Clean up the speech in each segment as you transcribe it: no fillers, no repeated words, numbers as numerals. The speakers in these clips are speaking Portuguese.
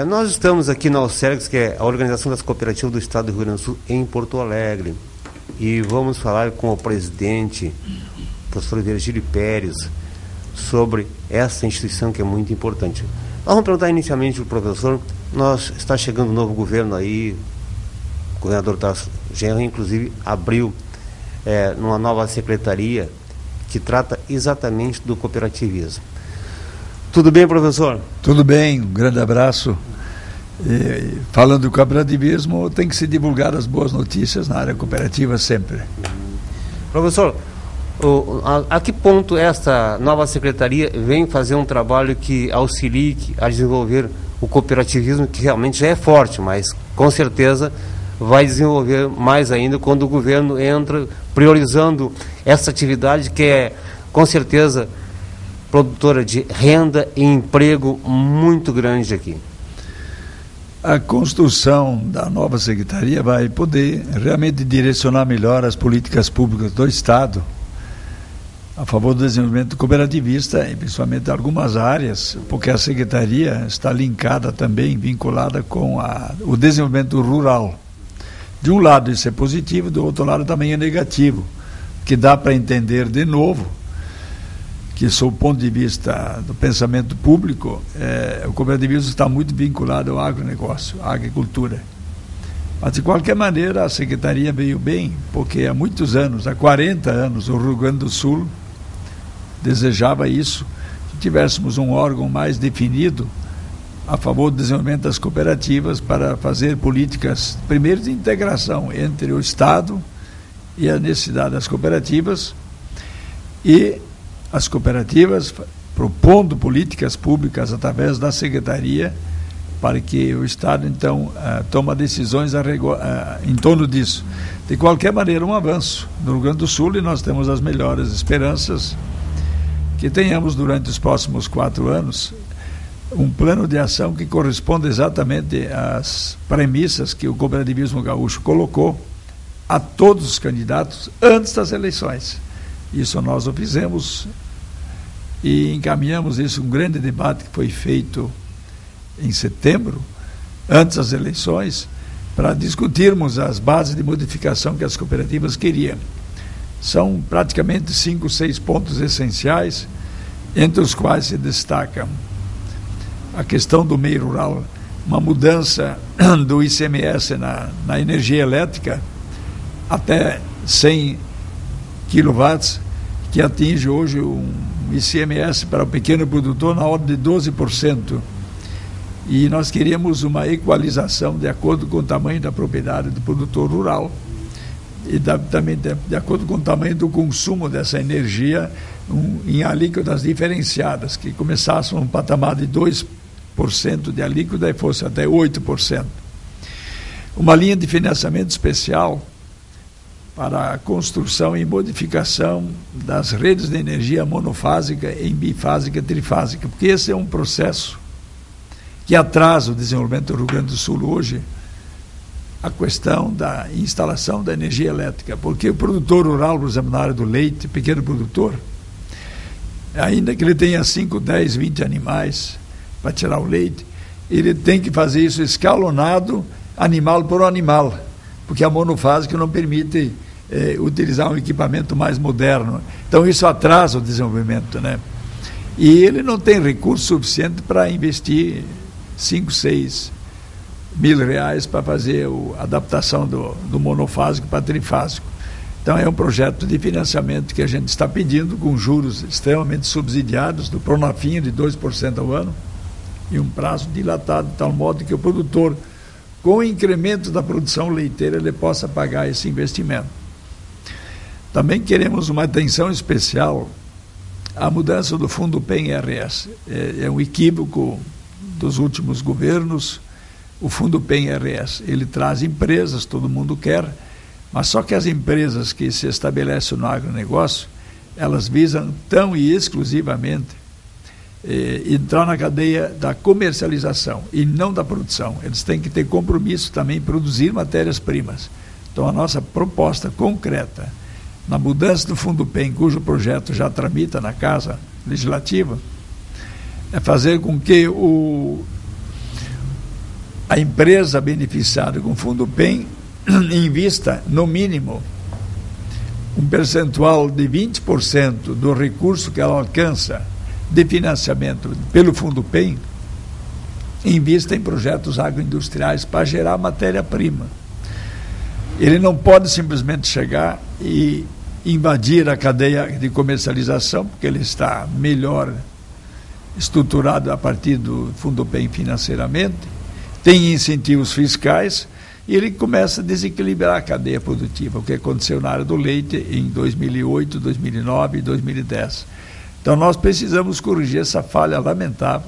Nós estamos aqui na OCERGS, que é a Organização das Cooperativas do Estado do Rio Grande do Sul, em Porto Alegre. E vamos falar com o presidente, o professor Virgílio Pérez, sobre essa instituição que é muito importante. Nós vamos perguntar inicialmente para o professor, está chegando um novo governo aí, o governador Tarso Genro, inclusive, abriu numa nova secretaria que trata exatamente do cooperativismo. Tudo bem, professor? Tudo bem, um grande abraço. Falando do cooperativismo, tem que se divulgar as boas notícias na área cooperativa sempre. Professor, a que ponto esta nova secretaria vem fazer um trabalho que auxilie a desenvolver o cooperativismo, que realmente já é forte, mas com certeza vai desenvolver mais ainda quando o governo entra priorizando essa atividade que é, com certeza, produtora de renda e emprego muito grande aqui. A construção da nova secretaria vai poder realmente direcionar melhor as políticas públicas do Estado a favor do desenvolvimento cooperativista, e principalmente algumas áreas, porque a secretaria está linkada também, vinculada com o desenvolvimento rural. De um lado isso é positivo, do outro lado também é negativo, que dá para entender de novo que, sob o ponto de vista do pensamento público, o cooperativismo está muito vinculado ao agronegócio, à agricultura. Mas, de qualquer maneira, a secretaria veio bem, porque há muitos anos, há 40 anos, o Rio Grande do Sul desejava isso, que tivéssemos um órgão mais definido a favor do desenvolvimento das cooperativas para fazer políticas, primeiro, de integração entre o Estado e a necessidade das cooperativas, e as cooperativas propondo políticas públicas através da secretaria para que o Estado, então, tome decisões em torno disso. De qualquer maneira, um avanço no Rio Grande do Sul, e nós temos as melhores esperanças que tenhamos, durante os próximos 4 anos, um plano de ação que corresponda exatamente às premissas que o cooperativismo gaúcho colocou a todos os candidatos antes das eleições. Isso nós o fizemos e encaminhamos isso, um grande debate que foi feito em setembro, antes das eleições, para discutirmos as bases de modificação que as cooperativas queriam. São praticamente 5, 6 pontos essenciais, entre os quais se destacam a questão do meio rural, uma mudança do ICMS na energia elétrica até 100 quilowatts, que atinge hoje um ICMS para o pequeno produtor na ordem de 12%. E nós queríamos uma equalização de acordo com o tamanho da propriedade do produtor rural e também de acordo com o tamanho do consumo dessa energia em alíquotas diferenciadas, que começassem um patamar de 2% de alíquota e fosse até 8%. Uma linha de financiamento especial para a construção e modificação das redes de energia monofásica, em bifásica e trifásica, porque esse é um processo que atrasa o desenvolvimento do Rio Grande do Sul hoje, a questão da instalação da energia elétrica, porque o produtor rural, por exemplo, na área do leite, pequeno produtor, ainda que ele tenha 5, 10, 20 animais para tirar o leite, ele tem que fazer isso escalonado, animal por animal, porque a monofásica não permite utilizar um equipamento mais moderno. Então isso atrasa o desenvolvimento, né? E ele não tem recurso suficiente para investir 5, 6 mil reais para fazer a adaptação do monofásico para trifásico. Então é um projeto de financiamento que a gente está pedindo com juros extremamente subsidiados do Pronafin de 2% ao ano e um prazo dilatado de tal modo que o produtor, com o incremento da produção leiteira, ele possa pagar esse investimento. Também queremos uma atenção especial à mudança do Fundo PEN-RS. É um equívoco dos últimos governos. O Fundo PEN-RS, ele traz empresas, todo mundo quer, mas só que as empresas que se estabelecem no agronegócio, elas visam tão e exclusivamente entrar na cadeia da comercialização e não da produção. Eles têm que ter compromisso também em produzir matérias-primas. Então a nossa proposta concreta na mudança do Fundo PEN, cujo projeto já tramita na Casa Legislativa, é fazer com que o a empresa beneficiada com o Fundo PEN invista, no mínimo, um percentual de 20% do recurso que ela alcança de financiamento pelo Fundo PEN, invista em projetos agroindustriais para gerar matéria-prima. Ele não pode simplesmente chegar e invadir a cadeia de comercialização, porque ele está melhor estruturado a partir do Fundo PEN financeiramente, tem incentivos fiscais, e ele começa a desequilibrar a cadeia produtiva, o que aconteceu na área do leite em 2008, 2009 e 2010. Então nós precisamos corrigir essa falha lamentável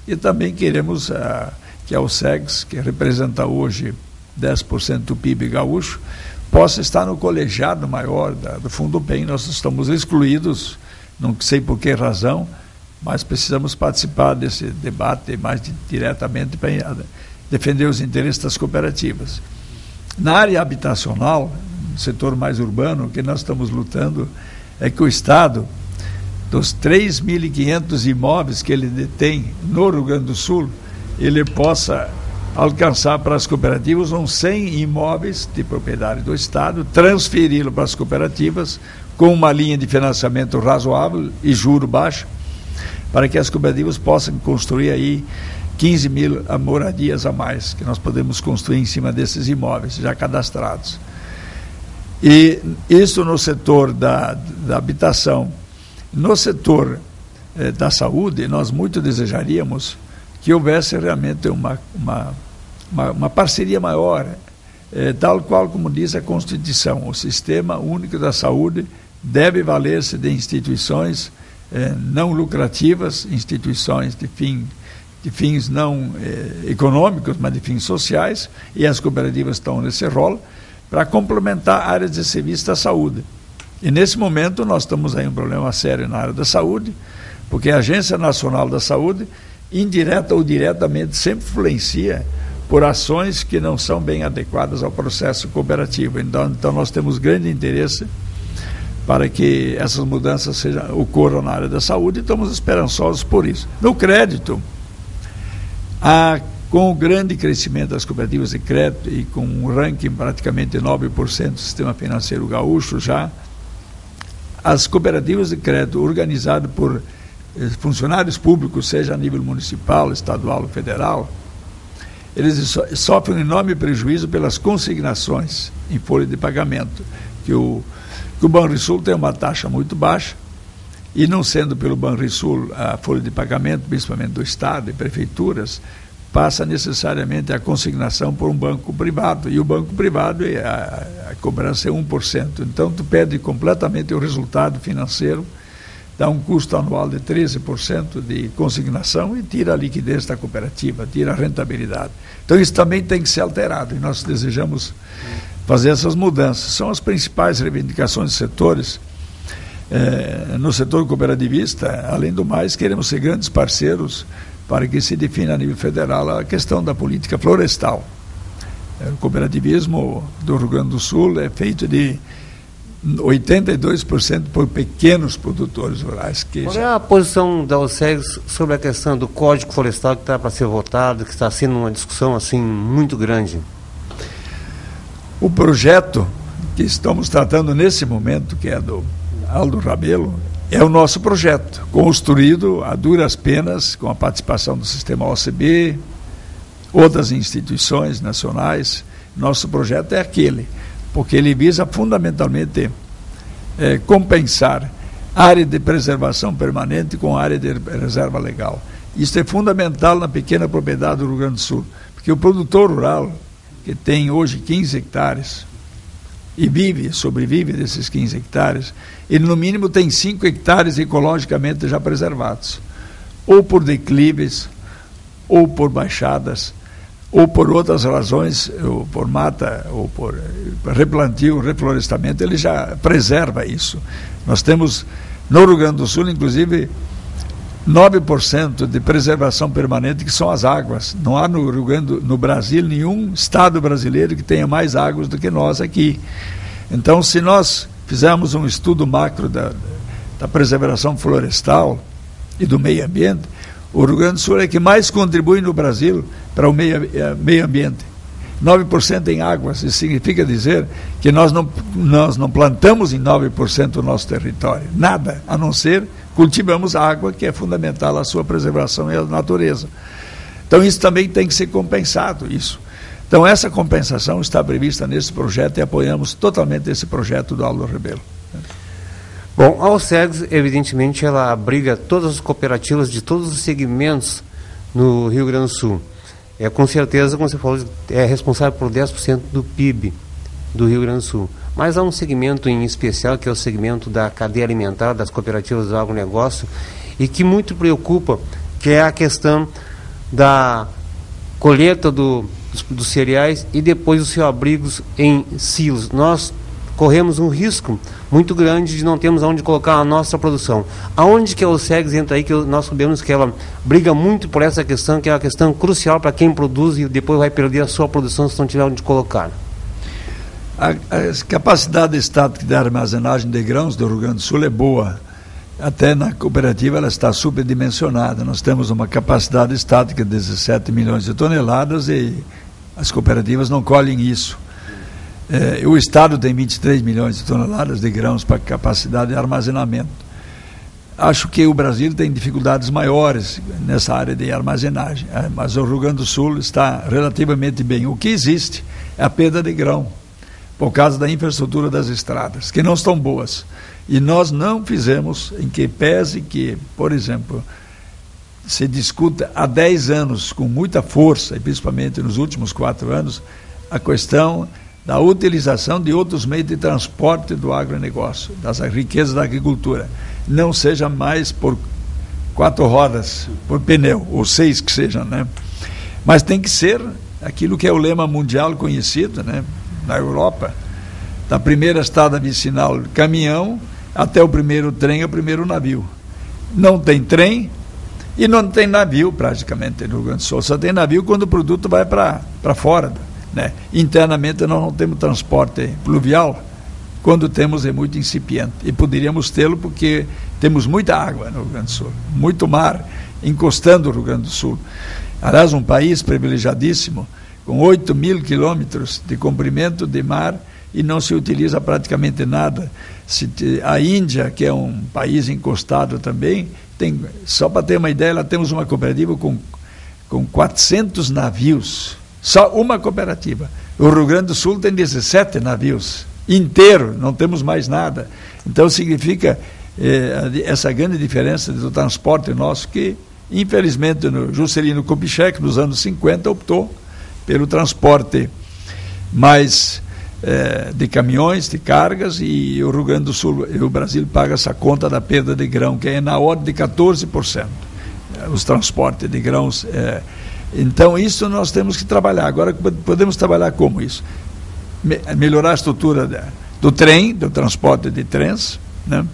e também queremos que a OCEGS, que representa hoje 10% do PIB gaúcho, possa estar no colegiado maior do Fundo PEN. Nós estamos excluídos, não sei por que razão, mas precisamos participar desse debate mais diretamente para defender os interesses das cooperativas. Na área habitacional, no setor mais urbano, o que nós estamos lutando é que o Estado, dos 3.500 imóveis que ele detém no Rio Grande do Sul, ele possa alcançar para as cooperativas uns 100 imóveis de propriedade do Estado, transferi-lo para as cooperativas com uma linha de financiamento razoável e juro baixo, para que as cooperativas possam construir aí 15 mil moradias a mais, que nós podemos construir em cima desses imóveis já cadastrados. E isso no setor da habitação. No setor da saúde, nós muito desejaríamos que houvesse realmente uma parceria maior, tal qual como diz a Constituição. O Sistema Único da Saúde deve valer-se de instituições não lucrativas, instituições de fins não econômicos, mas de fins sociais, e as cooperativas estão nesse rol, para complementar áreas de serviço da saúde. E nesse momento nós estamos aí um problema sério na área da saúde, porque a Agência Nacional da Saúde, indireta ou diretamente, sempre influencia por ações que não são bem adequadas ao processo cooperativo. Então nós temos grande interesse para que essas mudanças ocorram na área da saúde, e estamos esperançosos por isso. No crédito, com o grande crescimento das cooperativas de crédito e com um ranking praticamente 9% do sistema financeiro gaúcho já, as cooperativas de crédito organizadas por funcionários públicos, seja a nível municipal, estadual ou federal, eles sofrem um enorme prejuízo pelas consignações em folha de pagamento, que o Banrisul tem uma taxa muito baixa, e não sendo pelo Banrisul a folha de pagamento, principalmente do Estado e prefeituras, passa necessariamente a consignação por um banco privado, e o banco privado, a cobrança é 1%. Então, tu perde completamente o resultado financeiro, dá um custo anual de 13% de consignação e tira a liquidez da cooperativa, tira a rentabilidade. Então, isso também tem que ser alterado, e nós desejamos fazer essas mudanças. São as principais reivindicações dos setores. No setor cooperativista, além do mais, queremos ser grandes parceiros para que se defina a nível federal a questão da política florestal. O cooperativismo do Rio Grande do Sul é feito de 82% por pequenos produtores rurais. Qual é a posição da OCEGS sobre a questão do Código Florestal que está para ser votado, que está sendo uma discussão assim muito grande? O projeto que estamos tratando nesse momento, que é do Aldo Rabelo, é o nosso projeto, construído a duras penas, com a participação do sistema OCB, outras instituições nacionais. Nosso projeto é aquele, porque ele visa fundamentalmente compensar área de preservação permanente com área de reserva legal. Isso é fundamental na pequena propriedade do Rio Grande do Sul, porque o produtor rural, que tem hoje 15 hectares, e sobrevive desses 15 hectares, ele no mínimo tem 5 hectares ecologicamente já preservados, ou por declives, ou por baixadas, ou por outras razões, ou por mata, ou por replantio, reflorestamento, ele já preserva isso. Nós temos no Rio Grande do Sul, inclusive, 9% de preservação permanente, que são as águas. Não há no Brasil nenhum estado brasileiro que tenha mais águas do que nós aqui. Então, se nós fizermos um estudo macro da preservação florestal e do meio ambiente, O Rio Grande do Sul é que mais contribui no Brasil para o meio ambiente. 9% em águas, isso significa dizer que nós não plantamos em 9% o nosso território, nada, a não ser cultivamos água, que é fundamental à sua preservação e à natureza. Então isso também tem que ser compensado, isso. Então essa compensação está prevista nesse projeto e apoiamos totalmente esse projeto do Aldo Rebelo. Bom, a OCEGS, evidentemente, ela abriga todas as cooperativas de todos os segmentos no Rio Grande do Sul. Com certeza, como você falou, é responsável por 10% do PIB do Rio Grande do Sul. Mas há um segmento em especial, que é o segmento da cadeia alimentar, das cooperativas do agronegócio, e que muito preocupa, que é a questão da colheita dos cereais e depois os seus abrigos em silos. Nós corremos um risco muito grande de não termos onde colocar a nossa produção. Aonde que a OCEGS entra aí, que nós sabemos que ela briga muito por essa questão, que é uma questão crucial para quem produz e depois vai perder a sua produção se não tiver onde colocar? A capacidade estática de armazenagem de grãos do Rio Grande do Sul é boa. Até na cooperativa ela está superdimensionada. Nós temos uma capacidade estática de 17 milhões de toneladas e as cooperativas não colhem isso. O Estado tem 23 milhões de toneladas de grãos para capacidade de armazenamento. Acho que o Brasil tem dificuldades maiores nessa área de armazenagem, mas o Rio Grande do Sul está relativamente bem. O que existe é a perda de grão, por causa da infraestrutura das estradas, que não estão boas. E nós não fizemos, em que pese que, por exemplo, se discuta há 10 anos com muita força, e principalmente nos últimos 4 anos, a questão da utilização de outros meios de transporte do agronegócio, das riquezas da agricultura. Não seja mais por 4 rodas, por pneu, ou 6 que sejam, né? Mas tem que ser aquilo que é o lema mundial conhecido, né? Na Europa, da primeira estrada vicinal caminhão até o primeiro trem, o primeiro navio. Não tem trem e não tem navio praticamente no Rio Grande do Sul. Só tem navio quando o produto vai para fora, né? Internamente nós não temos transporte pluvial, quando temos é muito incipiente, e poderíamos tê-lo porque temos muita água no Rio Grande do Sul, muito mar encostando o Rio Grande do Sul. Aliás, um país privilegiadíssimo, com 8 mil quilômetros de comprimento de mar, e não se utiliza praticamente nada. A Índia, que é um país encostado também, só para ter uma ideia, lá temos uma cooperativa com 400 navios, só uma cooperativa. O Rio Grande do Sul tem 17 navios, inteiro, não temos mais nada. Então significa essa grande diferença do transporte nosso, que infelizmente o Juscelino Kubitschek, nos anos 50, optou pelo transporte mais de caminhões, de cargas, e o Rio Grande do Sul e o Brasil paga essa conta da perda de grão, que é na ordem de 14%, os transportes de grãos. Então isso nós temos que trabalhar. Agora podemos trabalhar como isso? Melhorar a estrutura do trem, do transporte de trens, né?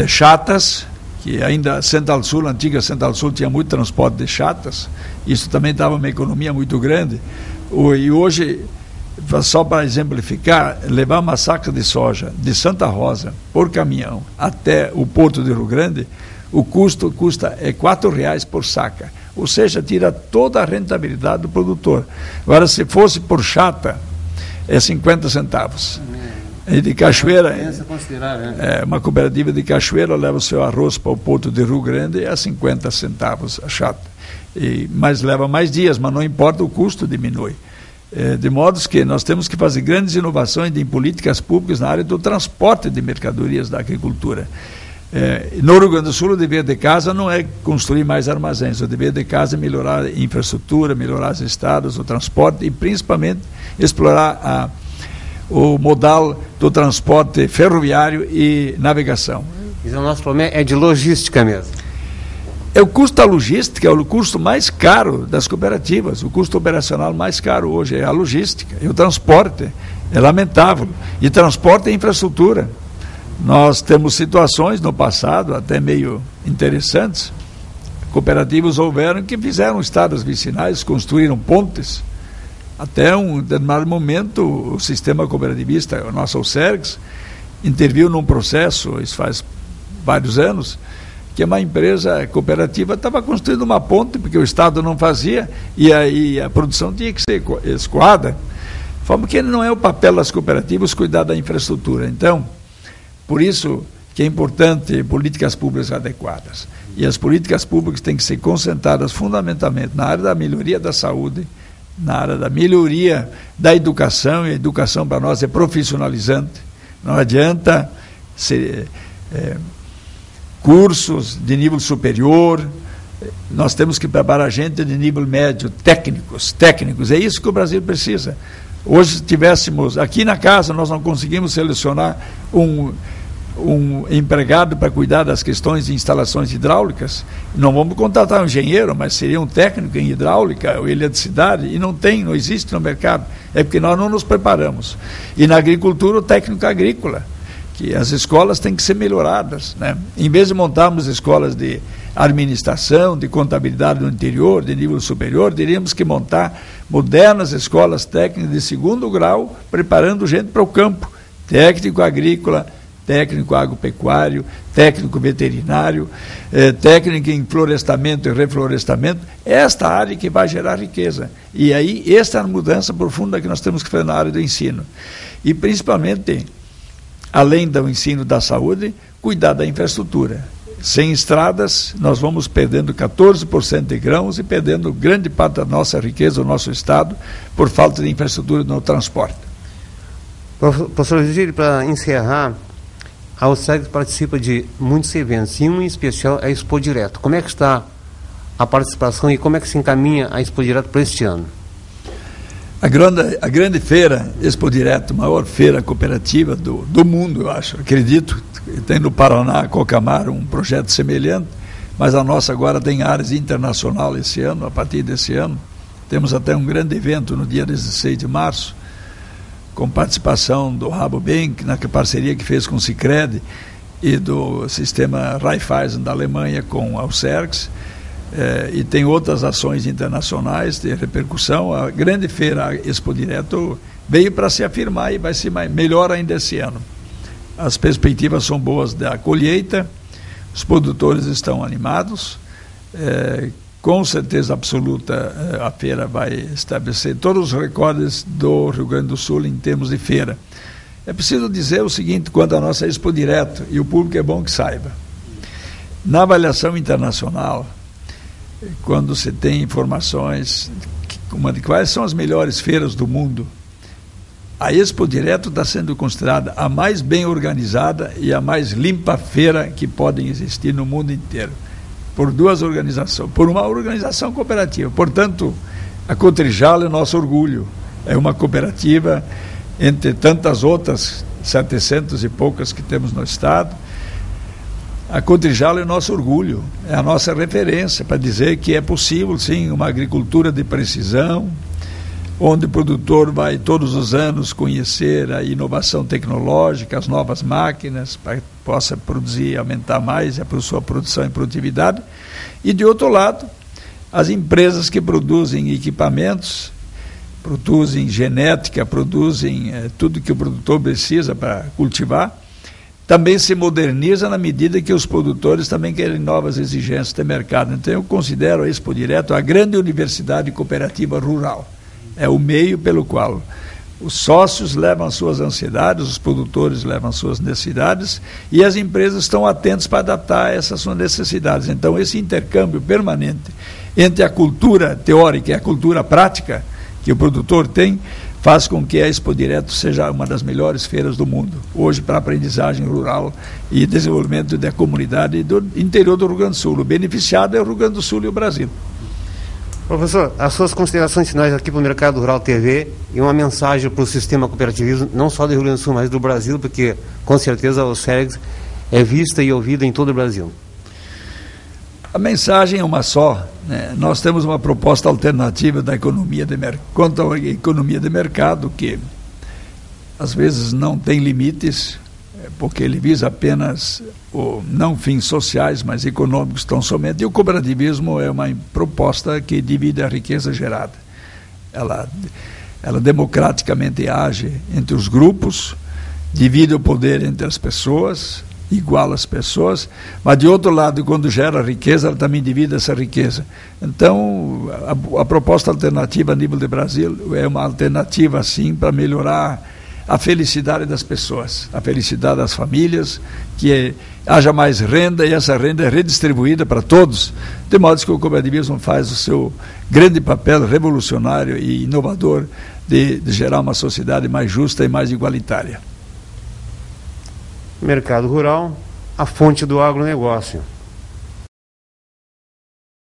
Chatas, que ainda a antiga Central Sul tinha muito transporte de chatas, isso também dava uma economia muito grande. E hoje, só para exemplificar, levar uma saca de soja de Santa Rosa por caminhão até o Porto de Rio Grande, o custa R$4 por saca, ou seja, tira toda a rentabilidade do produtor. Agora, se fosse por chata, é 50 centavos. E de Cachoeira, uma cooperativa de Cachoeira leva o seu arroz para o Porto de Rio Grande a 50 centavos a chata. Mas leva mais dias, mas não importa, o custo diminui. De modo que nós temos que fazer grandes inovações em políticas públicas na área do transporte de mercadorias da agricultura. No Rio Grande do Sul, o dever de casa não é construir mais armazéns, o dever de casa é melhorar a infraestrutura, melhorar as estradas, o transporte e principalmente explorar o modal do transporte ferroviário e navegação. Mas o nosso problema é de logística mesmo. O custo da logística é o custo mais caro das cooperativas. O custo operacional mais caro hoje é a logística e o transporte. É lamentável. E transporte é infraestrutura. Nós temos situações no passado até meio interessantes. Cooperativas houveram que fizeram estradas vicinais, construíram pontes. Até um determinado momento, o sistema cooperativista, a nossa OCEGS, interviu num processo, isso faz vários anos, que uma empresa cooperativa estava construindo uma ponte, porque o Estado não fazia, e aí a produção tinha que ser escoada. De forma que não é o papel das cooperativas cuidar da infraestrutura. Então, por isso que é importante políticas públicas adequadas. E as políticas públicas têm que ser concentradas fundamentalmente na área da melhoria da saúde, na área da melhoria da educação, e a educação para nós é profissionalizante. Não adianta ser, cursos de nível superior, nós temos que preparar gente de nível médio, técnicos, é isso que o Brasil precisa. Hoje, se tivéssemos, aqui na casa, nós não conseguimos selecionar um empregado para cuidar das questões de instalações hidráulicas, não vamos contratar um engenheiro, mas seria um técnico em hidráulica ou eletricidade, e não existe no mercado, é porque nós não nos preparamos. E na agricultura, o técnico agrícola, que as escolas têm que ser melhoradas, né? Em vez de montarmos escolas de administração, de contabilidade no interior, de nível superior, teríamos que montar modernas escolas técnicas de segundo grau, preparando gente para o campo, técnico agrícola, técnico agropecuário, técnico veterinário, técnico em florestamento e reflorestamento, esta área que vai gerar riqueza. E aí, esta é a mudança profunda que nós temos que fazer na área do ensino. E principalmente, além do ensino da saúde, cuidar da infraestrutura. Sem estradas, nós vamos perdendo 14% de grãos e perdendo grande parte da nossa riqueza, do nosso Estado, por falta de infraestrutura no transporte. Professor Virgílio, para encerrar, a OCERGS participa de muitos eventos, e um em especial é a Expo Direto. Como é que está a participação e como é que se encaminha a Expo Direto para este ano? A grande feira, Expo Direto, maior feira cooperativa do mundo, eu acho, acredito. Tem no Paraná, Cocamar, um projeto semelhante, mas a nossa agora tem áreas internacional esse ano, a partir desse ano. Temos até um grande evento no dia 16 de março, com participação do Rabobank, na parceria que fez com o Sicredi, e do sistema Raiffeisen da Alemanha com a OCERGS, e tem outras ações internacionais de repercussão. A grande feira Expo Direto veio para se afirmar e vai ser melhor ainda esse ano. As perspectivas são boas da colheita, os produtores estão animados, com certeza absoluta a feira vai estabelecer todos os recordes do Rio Grande do Sul em termos de feira. É preciso dizer o seguinte quanto à nossa Expo Direto, e o público é bom que saiba. Na avaliação internacional, quando se tem informações de quais são as melhores feiras do mundo, a Expo Direto está sendo considerada a mais bem organizada e a mais limpa feira que podem existir no mundo inteiro, por duas organizações, por uma organização cooperativa. Portanto, a Cotrijal é nosso orgulho, é uma cooperativa entre tantas outras 700 e poucas que temos no estado. A Cotrijal é nosso orgulho, é a nossa referência para dizer que é possível sim uma agricultura de precisão, onde o produtor vai todos os anos conhecer a inovação tecnológica, as novas máquinas, para que possa produzir, aumentar mais a sua produção e produtividade. E, de outro lado, as empresas que produzem equipamentos, produzem genética, produzem tudo que o produtor precisa para cultivar, também se moderniza na medida que os produtores também querem novas exigências de mercado. Então, eu considero a Expo Direto a grande universidade cooperativa rural. É o meio pelo qual os sócios levam as suas ansiedades, os produtores levam as suas necessidades e as empresas estão atentas para adaptar a essas suas necessidades. Então, esse intercâmbio permanente entre a cultura teórica e a cultura prática que o produtor tem, faz com que a Expo Direto seja uma das melhores feiras do mundo, hoje para a aprendizagem rural e desenvolvimento da comunidade do interior do Rio Grande do Sul. O beneficiado é o Rio Grande do Sul e o Brasil. Professor, as suas considerações finais aqui para o Mercado Rural TV e uma mensagem para o sistema cooperativismo, não só do Rio Grande do Sul, mas do Brasil, porque com certeza a OCERGS é vista e ouvida em todo o Brasil. A mensagem é uma só, né? Nós temos uma proposta alternativa da economia de mercado, quanto à economia de mercado, que às vezes não tem limites, porque ele visa apenas não fins sociais, mas econômicos tão somente. E o cooperativismo é uma proposta que divide a riqueza gerada. Ela democraticamente age entre os grupos, divide o poder entre as pessoas iguala as pessoas, mas de outro lado, quando gera riqueza, ela também divide essa riqueza. Então, a proposta alternativa a nível de Brasil é uma alternativa, sim, para melhorar a felicidade das pessoas, a felicidade das famílias, que haja mais renda e essa renda é redistribuída para todos, de modo que o cooperativismo faz o seu grande papel revolucionário e inovador de gerar uma sociedade mais justa e mais igualitária. Mercado rural, a fonte do agronegócio.